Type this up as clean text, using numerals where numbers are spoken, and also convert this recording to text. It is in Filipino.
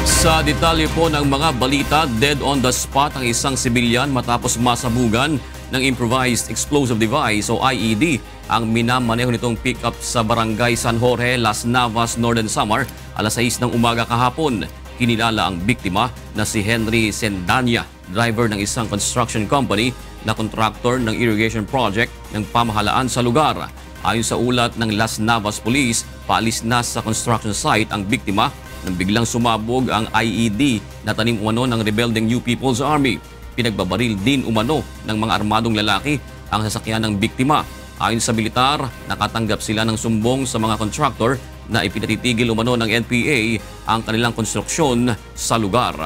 Sa detalye po ng mga balita, dead on the spot ang isang sibilyan matapos masabugan ng improvised explosive device o IED ang minamaneho nitong pickup sa barangay San Jorge, Las Navas, Northern Samar alas 6 ng umaga kahapon. Kinilala ang biktima na si Henry Sendanya, driver ng isang construction company na contractor ng irrigation project ng pamahalaan sa lugar. Ayon sa ulat ng Las Navas Police, paalis na sa construction site ang biktima nang biglang sumabog ang IED na tanim umano ng rebelding New People's Army. Pinagbabaril din umano ng mga armadong lalaki ang sasakyan ng biktima. Ayon sa militar, nakatanggap sila ng sumbong sa mga contractor na ipinatitigil umano ng NPA ang kanilang konstruksyon sa lugar.